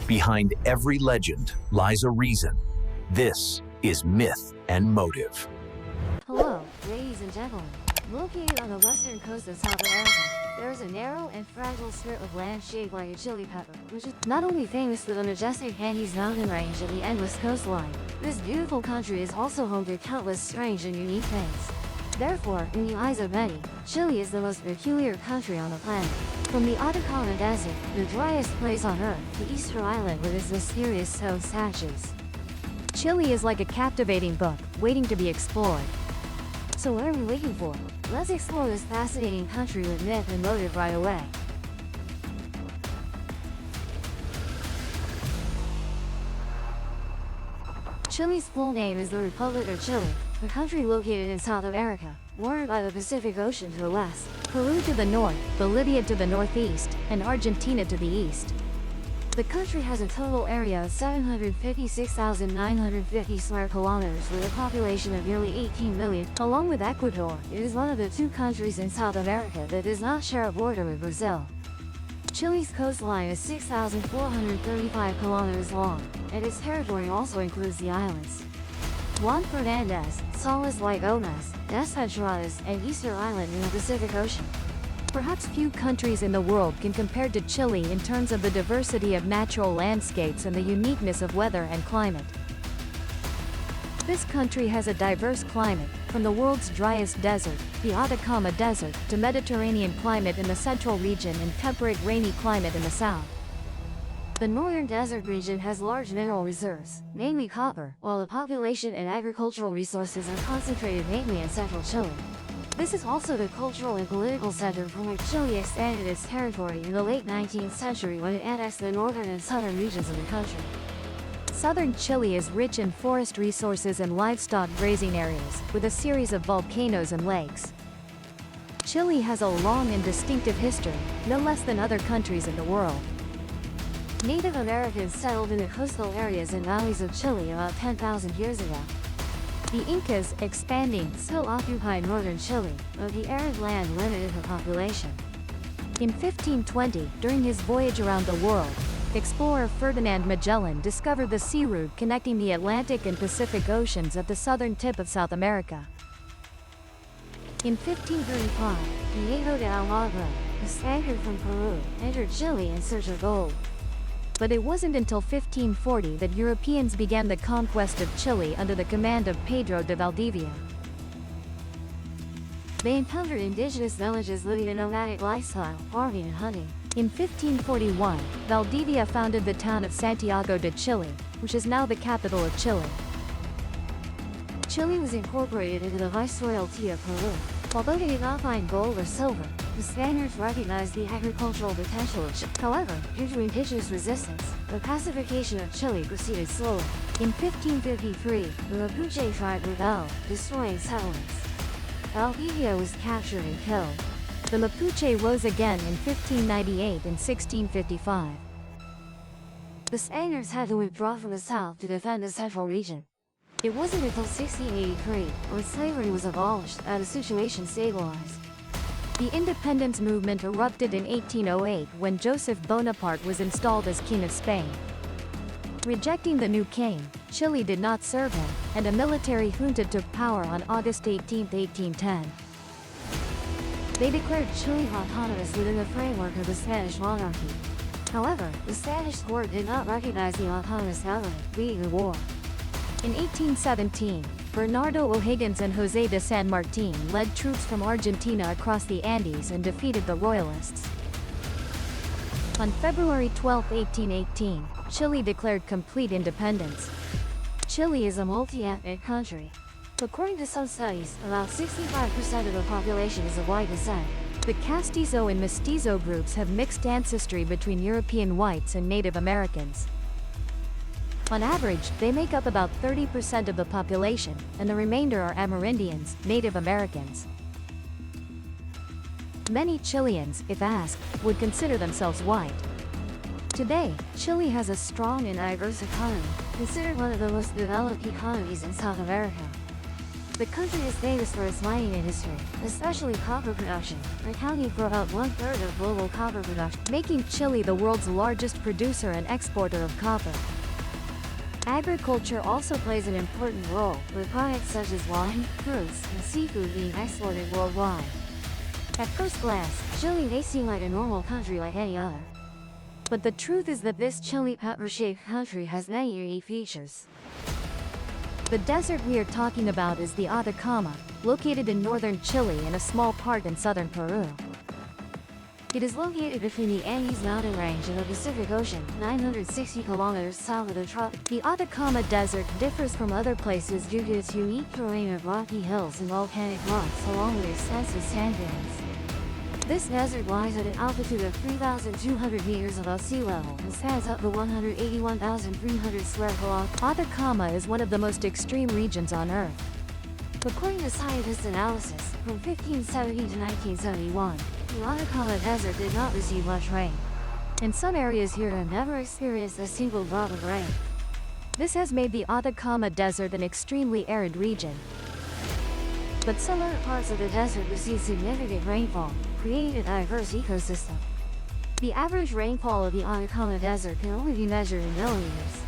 Behind every legend lies a reason. This is Myth and Motive. Hello, ladies and gentlemen. Located on the western coast of South America, there is a narrow and fragile strip of land shaped like a chili pepper, which is not only famous for the majestic Andes mountain range and the endless coastline. This beautiful country is also home to countless strange and unique things. Therefore, in the eyes of many, Chile is the most peculiar country on the planet. From the Atacama Desert, the driest place on Earth, to Easter Island with its mysterious stone statues. Chile is like a captivating book, waiting to be explored. So what are we waiting for? Let's explore this fascinating country with myth and motive right away. Chile's full name is the Republic of Chile, a country located in South America, bordered by the Pacific Ocean to the west, Peru to the north, Bolivia to the northeast, and Argentina to the east. The country has a total area of 756,950 square kilometers with a population of nearly 18 million. Along with Ecuador, it is one of the two countries in South America that does not share a border with Brazil. Chile's coastline is 6,435 kilometers long, and its territory also includes the islands Juan Fernandez, Salas y Gomez, Despedradas, and Easter Island in the Pacific Ocean. Perhaps few countries in the world can compare to Chile in terms of the diversity of natural landscapes and the uniqueness of weather and climate. This country has a diverse climate, from the world's driest desert, the Atacama Desert, to Mediterranean climate in the central region and temperate rainy climate in the south. The northern desert region has large mineral reserves, mainly copper, while the population and agricultural resources are concentrated mainly in central Chile. This is also the cultural and political center from which Chile expanded its territory in the late 19th century when it annexed the northern and southern regions of the country. Southern Chile is rich in forest resources and livestock grazing areas, with a series of volcanoes and lakes. Chile has a long and distinctive history, no less than other countries in the world. Native Americans settled in the coastal areas and valleys of Chile about 10,000 years ago. The Incas, expanding, still occupied northern Chile, but the arid land limited the population. In 1520, during his voyage around the world, explorer Ferdinand Magellan discovered the sea route connecting the Atlantic and Pacific Oceans at the southern tip of South America. In 1535, Diego de Almagro, a Spaniard from Peru, entered Chile in search of gold. But it wasn't until 1540 that Europeans began the conquest of Chile under the command of Pedro de Valdivia. They encountered indigenous villages living a nomadic lifestyle, farming and hunting. In 1541, Valdivia founded the town of Santiago de Chile, which is now the capital of Chile. Chile was incorporated into the Viceroyalty of Peru. Although they did not find gold or silver, the Spaniards recognized the agricultural potential of Chile. However, due to indigenous resistance, the pacification of Chile proceeded slowly. In 1553, the Mapuche tribe rebelled, destroying settlements. Valdivia was captured and killed. The Mapuche rose again in 1598 and 1655. The Spaniards had to withdraw from the south to defend the central region. It wasn't until 1683, when slavery was abolished, that the situation stabilized. The independence movement erupted in 1808 when Joseph Bonaparte was installed as King of Spain. Rejecting the new king, Chile did not serve him, and a military junta took power on August 18, 1810. They declared Chile autonomous within the framework of the Spanish monarchy. However, the Spanish court did not recognize the autonomous government, leading the war. In 1817, Bernardo O'Higgins and José de San Martín led troops from Argentina across the Andes and defeated the Royalists. On February 12, 1818, Chile declared complete independence. Chile is a multi-ethnic country. According to some studies, about 65% of the population is of white descent. The Castizo and Mestizo groups have mixed ancestry between European whites and Native Americans. On average, they make up about 30% of the population, and the remainder are Amerindians, Native Americans. Many Chileans, if asked, would consider themselves white. Today, Chile has a strong and diverse economy, considered one of the most developed economies in South America. The country is famous for its mining industry, especially copper production, accounting for about 1/3 of global copper production, making Chile the world's largest producer and exporter of copper. Agriculture also plays an important role, with products such as wine, fruits, and seafood being exported worldwide. At first glance, Chile may seem like a normal country like any other. But the truth is that this chili pepper-shaped country has many unique features. The desert we are talking about is the Atacama, located in northern Chile and a small part in southern Peru. It is located between the Andes mountain range and the Pacific Ocean, 960 kilometers south of the tropics. The Atacama Desert differs from other places due to its unique terrain of rocky hills and volcanic rocks along with extensive sand dunes. This desert lies at an altitude of 3,200 meters above sea level and stands up to 181,300 square kilometers. Atacama is one of the most extreme regions on Earth. According to scientists' analysis, from 1570 to 1971, the Atacama Desert did not receive much rain, and some areas here have never experienced a single drop of rain. This has made the Atacama Desert an extremely arid region. But some other parts of the desert receive significant rainfall, creating a diverse ecosystem. The average rainfall of the Atacama Desert can only be measured in millimeters.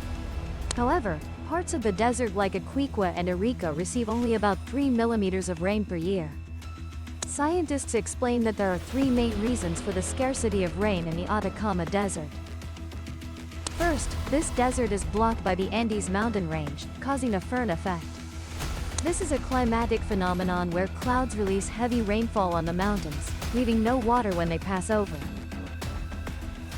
However, parts of the desert like Aquiqua and Arica receive only about 3 millimeters of rain per year. Scientists explain that there are 3 main reasons for the scarcity of rain in the Atacama Desert. First, this desert is blocked by the Andes mountain range, causing a firn effect. This is a climatic phenomenon where clouds release heavy rainfall on the mountains, leaving no water when they pass over.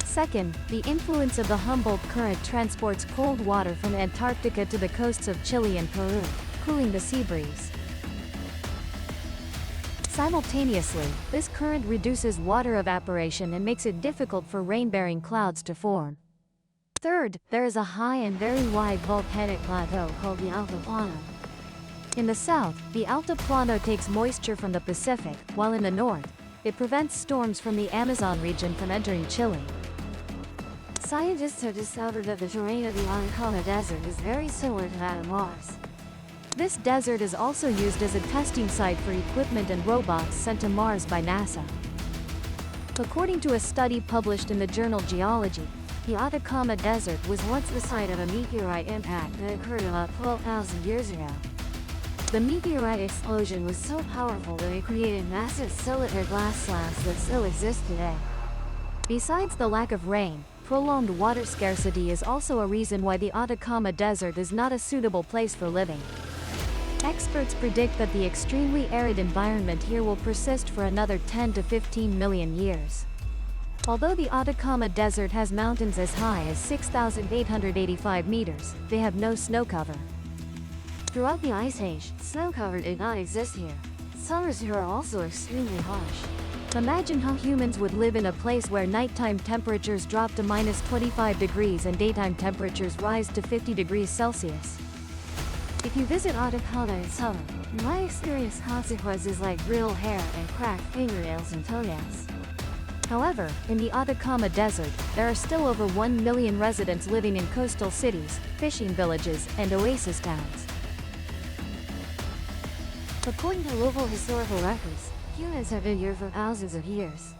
Second, the influence of the Humboldt Current transports cold water from Antarctica to the coasts of Chile and Peru, cooling the sea breeze. Simultaneously, this current reduces water evaporation and makes it difficult for rain-bearing clouds to form. Third, there is a high and very wide volcanic plateau called the Altiplano. In the south, the Altiplano takes moisture from the Pacific, while in the north, it prevents storms from the Amazon region from entering Chile. Scientists have discovered that the terrain of the Atacama Desert is very similar to that of Mars. This desert is also used as a testing site for equipment and robots sent to Mars by NASA. According to a study published in the journal Geology, the Atacama Desert was once the site of a meteorite impact that occurred about 12,000 years ago. The meteorite explosion was so powerful that it created massive cylinder glass slabs that still exist today. Besides the lack of rain, prolonged water scarcity is also a reason why the Atacama Desert is not a suitable place for living. Experts predict that the extremely arid environment here will persist for another 10 to 15 million years. Although the Atacama Desert has mountains as high as 6,885 meters, they have no snow cover. Throughout the Ice Age, snow cover did not exist here. Summers here are also extremely harsh. Imagine how humans would live in a place where nighttime temperatures drop to minus 25 degrees and daytime temperatures rise to 50 degrees Celsius. If you visit Atacama in summer, you might experience consequences like brittle hair and cracked fingernails and toenails. However, in the Atacama Desert, there are still over 1 million residents living in coastal cities, fishing villages, and oasis towns. According to local historical records, humans have been here for thousands of years.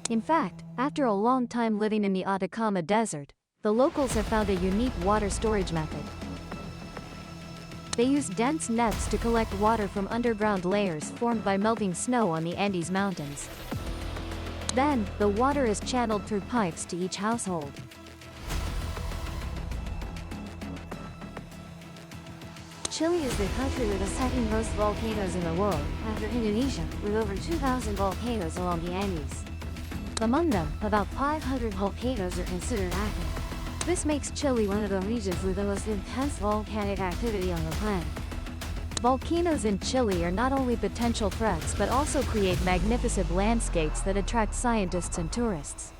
In fact, after a long time living in the Atacama Desert, the locals have found a unique water storage method. They use dense nets to collect water from underground layers formed by melting snow on the Andes Mountains. Then, the water is channeled through pipes to each household. Chile is the country with the second most volcanoes in the world, after Indonesia, with over 2,000 volcanoes along the Andes. Among them, about 500 volcanoes are considered active. This makes Chile one of the regions with the most intense volcanic activity on the planet. Volcanoes in Chile are not only potential threats but also create magnificent landscapes that attract scientists and tourists.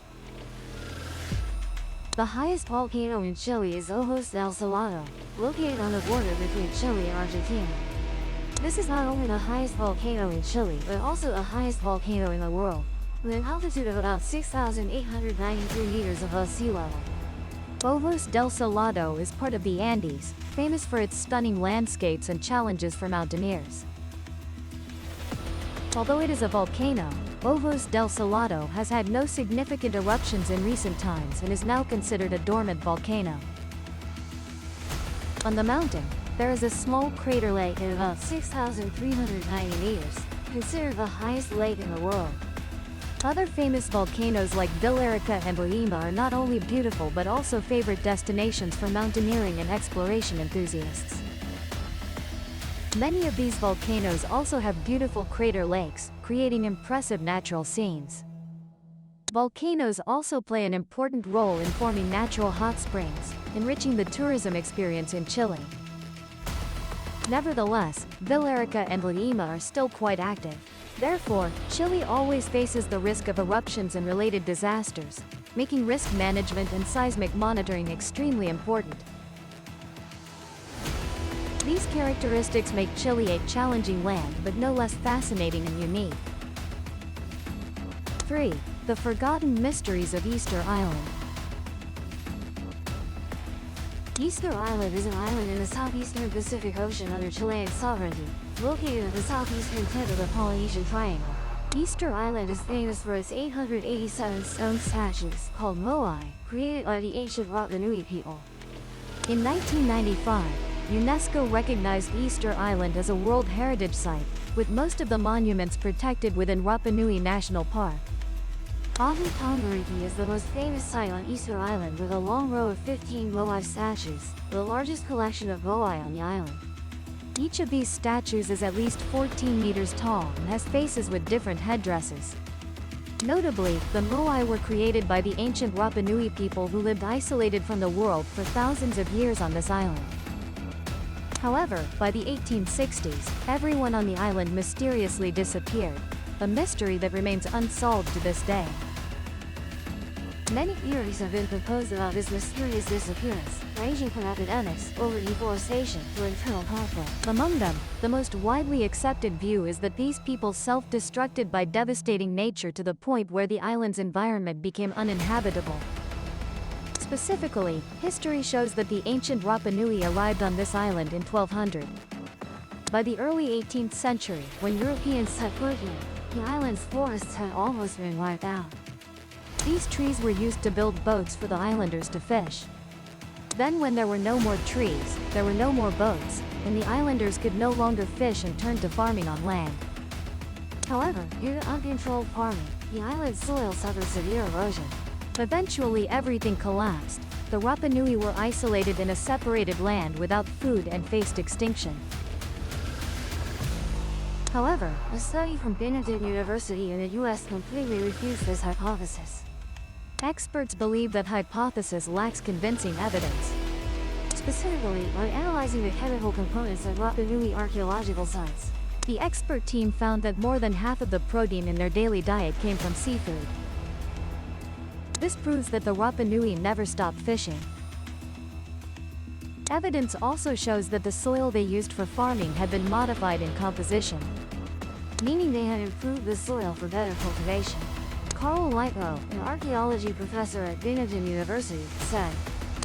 The highest volcano in Chile is Ojos del Salado, located on the border between Chile and Argentina. This is not only the highest volcano in Chile, but also the highest volcano in the world, with an altitude of about 6,893 meters above sea level. Ovos del Salado is part of the Andes, famous for its stunning landscapes and challenges for mountaineers. Although it is a volcano, Ovos del Salado has had no significant eruptions in recent times and is now considered a dormant volcano. On the mountain, there is a small crater lake at about 6,390 meters, considered the highest lake in the world. Other famous volcanoes like Villarrica and Boima are not only beautiful but also favorite destinations for mountaineering and exploration enthusiasts. Many of these volcanoes also have beautiful crater lakes, creating impressive natural scenes. Volcanoes also play an important role in forming natural hot springs, enriching the tourism experience in Chile. Nevertheless, Villarrica and Boima are still quite active. Therefore, Chile always faces the risk of eruptions and related disasters, making risk management and seismic monitoring extremely important. These characteristics make Chile a challenging land but no less fascinating and unique. 3. The Forgotten Mysteries of Easter Island. Easter Island is an island in the southeastern Pacific Ocean under Chilean sovereignty, located at the southeastern tip of the Polynesian Triangle. Easter Island is famous for its 887 stone statues, called moai, created by the ancient Rapa Nui people. In 1995, UNESCO recognized Easter Island as a World Heritage Site, with most of the monuments protected within Rapa Nui National Park. Ahu Tongariki is the most famous site on Easter Island with a long row of 15 moai statues, the largest collection of moai on the island. Each of these statues is at least 14 meters tall and has faces with different headdresses. Notably, the moai were created by the ancient Rapa Nui people who lived isolated from the world for thousands of years on this island. However, by the 1860s, everyone on the island mysteriously disappeared, a mystery that remains unsolved to this day. Many theories have been proposed about this mysterious disappearance, ranging from epidemics, over deforestation, to internal conflict. Among them, the most widely accepted view is that these people self-destructed by devastating nature to the point where the island's environment became uninhabitable. Specifically, history shows that the ancient Rapa Nui arrived on this island in 1200. By the early 18th century, when Europeans set foot here, the island's forests had almost been wiped out. These trees were used to build boats for the islanders to fish. Then when there were no more trees, there were no more boats, and the islanders could no longer fish and turned to farming on land. However, due to uncontrolled farming, the island's soil suffered severe erosion. Eventually everything collapsed. The Rapa Nui were isolated in a separated land without food and faced extinction. However, a study from Benedict University in the US completely refutes this hypothesis. Experts believe that hypothesis lacks convincing evidence. Specifically, when analyzing the chemical components of Rapa Nui archaeological sites, the expert team found that more than half of the protein in their daily diet came from seafood. This proves that the Rapa Nui never stopped fishing. Evidence also shows that the soil they used for farming had been modified in composition, meaning they had improved the soil for better cultivation. Carl Lipo, an archaeology professor at Benedict University, said,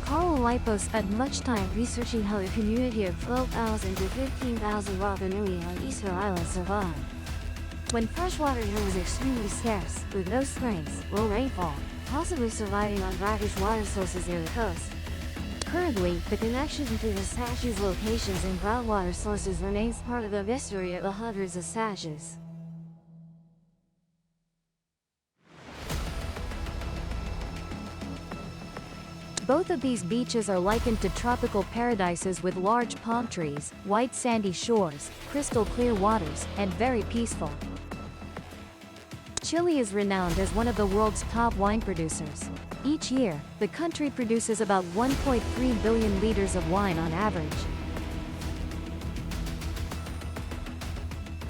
Carl Lipo spent much time researching how the community of 12,000 to 15,000 Rapa Nui on Easter Island survived. When freshwater here was extremely scarce, with no springs, low rainfall, possibly surviving on brackish water sources near the coast. Currently, the connection between the statues' locations and groundwater sources remains part of the mystery of the hundreds of statues. Both of these beaches are likened to tropical paradises with large palm trees, white sandy shores, crystal clear waters, and very peaceful. Chile is renowned as one of the world's top wine producers. Each year, the country produces about 1.3 billion liters of wine on average.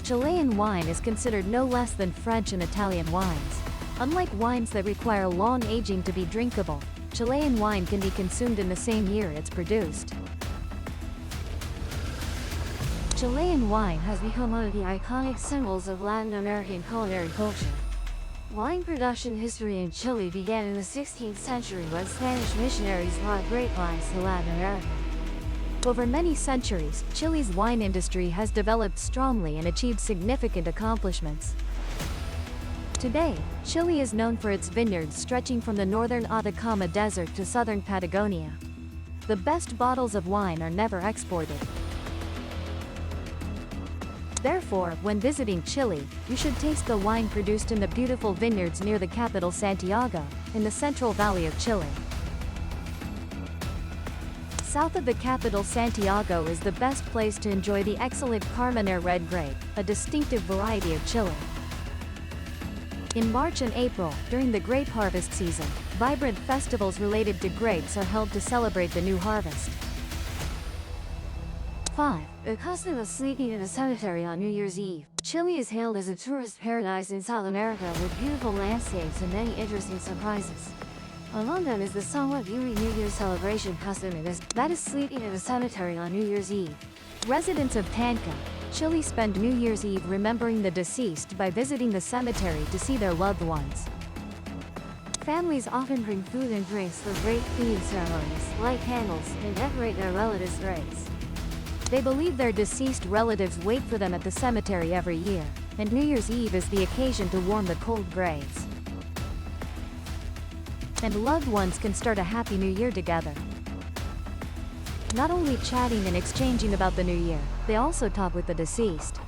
Chilean wine is considered no less than French and Italian wines. Unlike wines that require long aging to be drinkable, Chilean wine can be consumed in the same year it's produced. Chilean wine has become one of the iconic symbols of Latin American culinary culture. Wine production history in Chile began in the 16th century when Spanish missionaries brought grapevines to Latin America. Over many centuries, Chile's wine industry has developed strongly and achieved significant accomplishments. Today, Chile is known for its vineyards stretching from the northern Atacama Desert to southern Patagonia. The best bottles of wine are never exported. Therefore, when visiting Chile, you should taste the wine produced in the beautiful vineyards near the capital Santiago, in the Central Valley of Chile. South of the capital Santiago is the best place to enjoy the excellent Carmenere red grape, a distinctive variety of Chile. In March and April, during the grape harvest season, vibrant festivals related to grapes are held to celebrate the new harvest. 5. The custom of sleeping in a cemetery on New Year's Eve. Chile is hailed as a tourist paradise in South America with beautiful landscapes and many interesting surprises. Among them is the somewhat eerie New Year's celebration custom that is sleeping in a cemetery on New Year's Eve. Residents of Tanca, Chile spend New Year's Eve remembering the deceased by visiting the cemetery to see their loved ones. Families often bring food and drinks for great cleaning ceremonies, light candles, and decorate their relatives' graves. They believe their deceased relatives wait for them at the cemetery every year, and New Year's Eve is the occasion to warm the cold graves. And loved ones can start a happy new year together. Not only chatting and exchanging about the new year, they also talk with the deceased.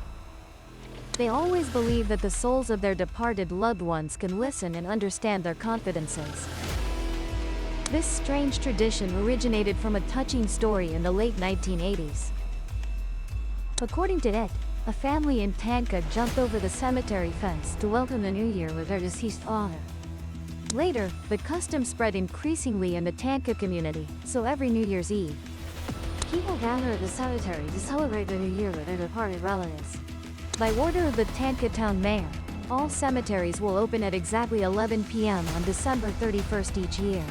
They always believe that the souls of their departed loved ones can listen and understand their confidences. This strange tradition originated from a touching story in the late 1980s. According to it, a family in Tanca jumped over the cemetery fence to welcome the new year with their deceased father. Later, the custom spread increasingly in the Tanca community, so every New Year's Eve, people gather at the cemetery to celebrate the new year with their departed relatives. By order of the Tanca town mayor, all cemeteries will open at exactly 11 p.m. on December 31st each year.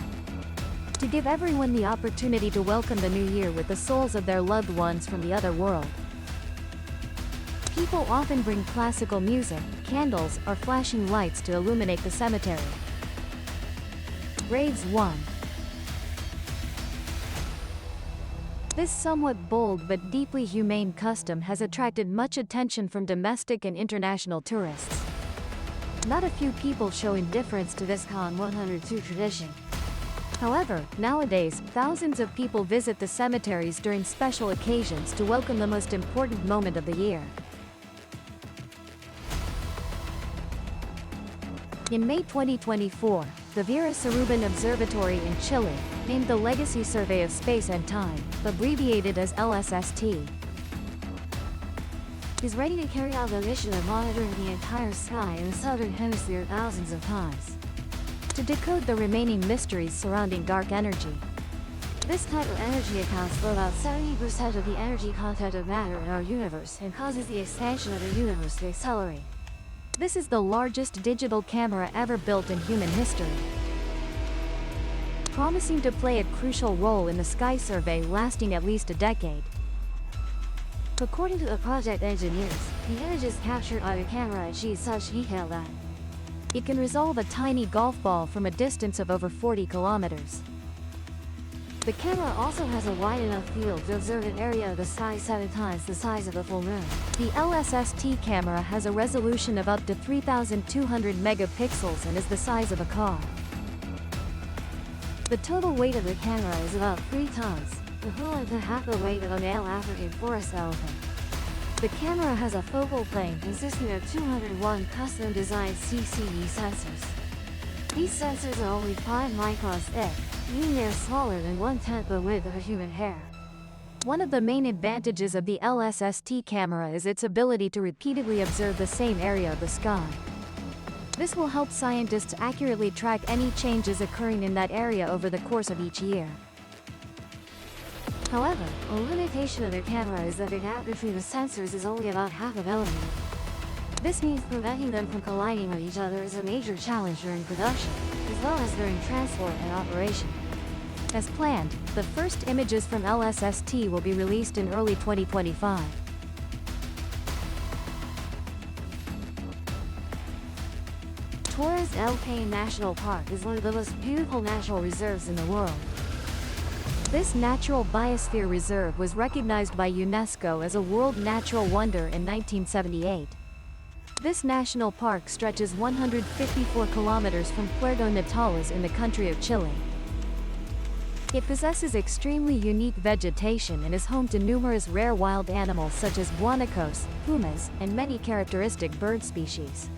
To give everyone the opportunity to welcome the new year with the souls of their loved ones from the other world. People often bring classical music, candles, or flashing lights to illuminate the cemetery. Graves 1. This somewhat bold but deeply humane custom has attracted much attention from domestic and international tourists. Not a few people show indifference to this Con 102 tradition. However, nowadays, thousands of people visit the cemeteries during special occasions to welcome the most important moment of the year. In May 2024, the Vera Ceruban Observatory in Chile, named the Legacy Survey of Space and Time, abbreviated as LSST, is ready to carry out the mission of monitoring the entire sky in the southern hemisphere thousands of times, to decode the remaining mysteries surrounding dark energy. This type of energy accounts for about 70% of the energy content of matter in our universe and causes the expansion of the universe to accelerate. This is the largest digital camera ever built in human history, promising to play a crucial role in the sky survey lasting at least a decade. According to the project engineers, the images captured by the camera achieve such detail that it can resolve a tiny golf ball from a distance of over 40 kilometers. The camera also has a wide enough field to observe an area of the sky 7 times the size of a full moon. The LSST camera has a resolution of up to 3,200 megapixels and is the size of a car. The total weight of the camera is about 3 tons, equivalent to half the weight of a male African forest elephant. The camera has a focal plane consisting of 201 custom-designed CCD sensors. These sensors are only 5 microns thick, meaning they are smaller than 1/10 the width of a human hair. One of the main advantages of the LSST camera is its ability to repeatedly observe the same area of the sky. This will help scientists accurately track any changes occurring in that area over the course of each year. However, a limitation of the camera is that the gap between the sensors is only about half a millimeter. This means preventing them from colliding with each other is a major challenge during production, as well as during transport and operation. As planned, the first images from LSST will be released in early 2025. Torres del Paine National Park is one of the most beautiful natural reserves in the world. This natural biosphere reserve was recognized by UNESCO as a World Natural Wonder in 1978. This national park stretches 154 kilometers from Puerto Natales in the country of Chile. It possesses extremely unique vegetation and is home to numerous rare wild animals such as guanacos, pumas, and many characteristic bird species.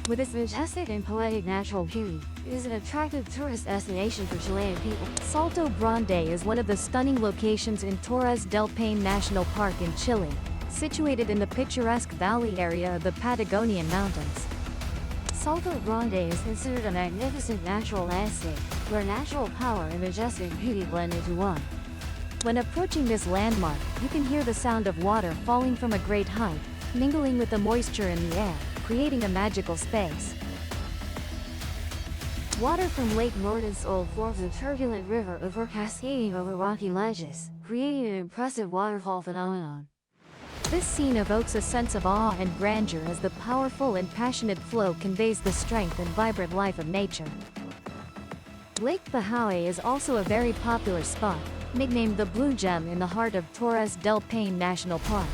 With its majestic and poetic natural beauty, it is an attractive tourist destination for Chilean people. Salto Grande is one of the stunning locations in Torres del Paine National Park in Chile, situated in the picturesque valley area of the Patagonian Mountains. Salto Grande is considered a magnificent natural landscape, where natural power and majestic beauty blend into one. When approaching this landmark, you can hear the sound of water falling from a great height, mingling with the moisture in the air, creating a magical space. Water from Lake Nordenskjöld forms a turbulent river cascading over rocky ledges, creating an impressive waterfall phenomenon. This scene evokes a sense of awe and grandeur as the powerful and passionate flow conveys the strength and vibrant life of nature. Lake Pahaue is also a very popular spot, nicknamed the Blue Gem in the heart of Torres del Paine National Park.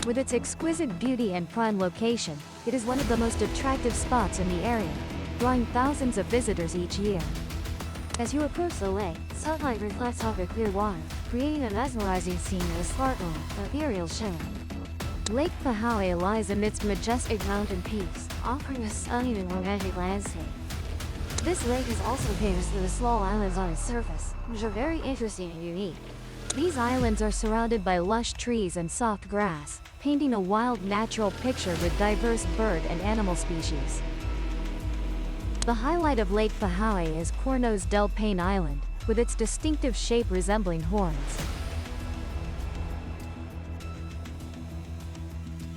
With its exquisite beauty and prime location, it is one of the most attractive spots in the area, drawing thousands of visitors each year. As you approach the lake, sunlight reflects off the clear water, creating a mesmerizing scene of a sparkling, ethereal shimmer. Lake Pahaue lies amidst majestic mountain peaks, offering a stunning and romantic landscape. This lake is also famous for the small islands on its surface, which are very interesting and unique. These islands are surrounded by lush trees and soft grass, painting a wild natural picture with diverse bird and animal species. The highlight of Lake Pahaue is Cornos del Paine Island, with its distinctive shape resembling horns.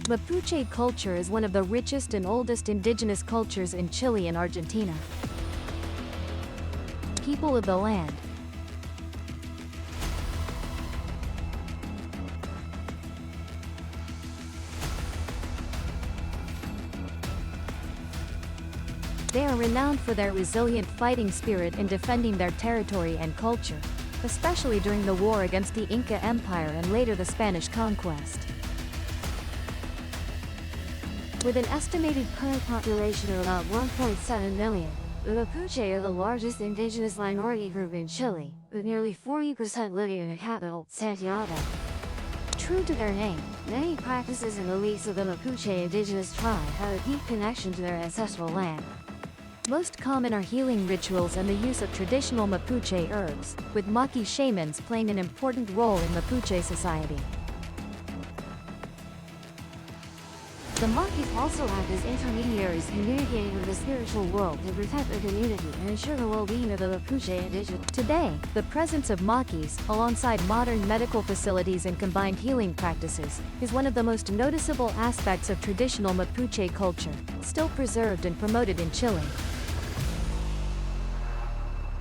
Mapuche culture is one of the richest and oldest indigenous cultures in Chile and Argentina. People of the land. They are renowned for their resilient fighting spirit in defending their territory and culture, especially during the war against the Inca Empire and later the Spanish conquest. With an estimated current population of about 1.7 million, the Mapuche are the largest indigenous minority group in Chile, with nearly 40% living in the capital, Santiago. True to their name, many practices and beliefs of the Mapuche indigenous tribe have a deep connection to their ancestral land. Most common are healing rituals and the use of traditional Mapuche herbs, with Maki shamans playing an important role in Mapuche society. The Makis also act as intermediaries communicating with the spiritual world to protect the community and ensure the well-being of the Mapuche indigenous. Today, the presence of Makis, alongside modern medical facilities and combined healing practices, is one of the most noticeable aspects of traditional Mapuche culture, still preserved and promoted in Chile.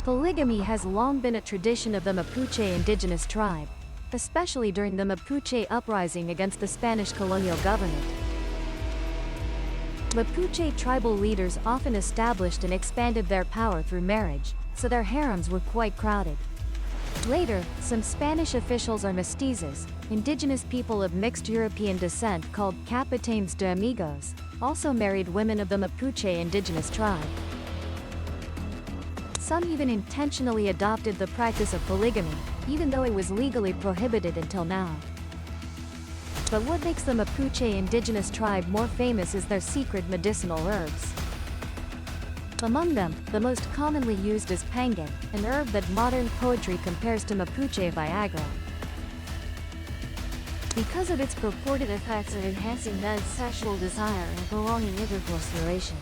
Polygamy has long been a tradition of the Mapuche indigenous tribe, especially during the Mapuche uprising against the Spanish colonial government. Mapuche tribal leaders often established and expanded their power through marriage, so their harems were quite crowded. Later, some Spanish officials or mestizos, indigenous people of mixed European descent called capitanes de amigos, also married women of the Mapuche indigenous tribe. Some even intentionally adopted the practice of polygamy, even though it was legally prohibited until now. But what makes the Mapuche indigenous tribe more famous is their secret medicinal herbs. Among them, the most commonly used is pangan, an herb that modern poetry compares to Mapuche Viagra. Because of its purported effects of enhancing men's sexual desire and prolonging intercourse duration.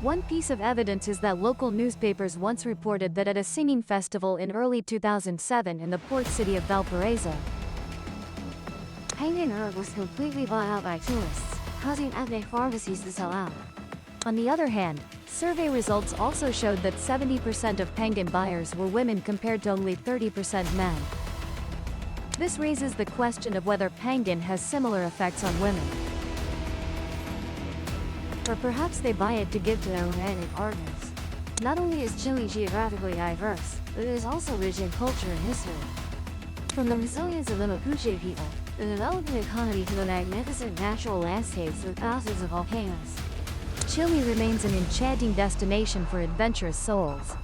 One piece of evidence is that local newspapers once reported that at a singing festival in early 2007 in the port city of Valparaiso, pangan herb was completely bought out by tourists, causing ethnic pharmacies to sell out. On the other hand, survey results also showed that 70% of pangan buyers were women compared to only 30% men. This raises the question of whether pangan has similar effects on women. Or perhaps they buy it to give to their romantic partners. Not only is Chile geographically diverse, but it is also rich in culture and history. From the resilience of the Mapuche people, the developing economy to the magnificent natural landscapes with thousands of volcanoes, Chile remains an enchanting destination for adventurous souls.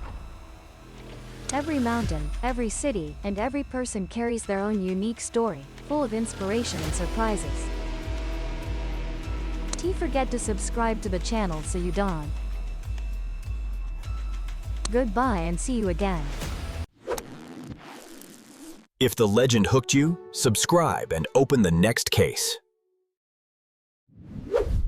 Every mountain, every city, and every person carries their own unique story, full of inspiration and surprises. Don't forget to subscribe to the channel so you don't. Goodbye and see you again. If the legend hooked you, subscribe and open the next case.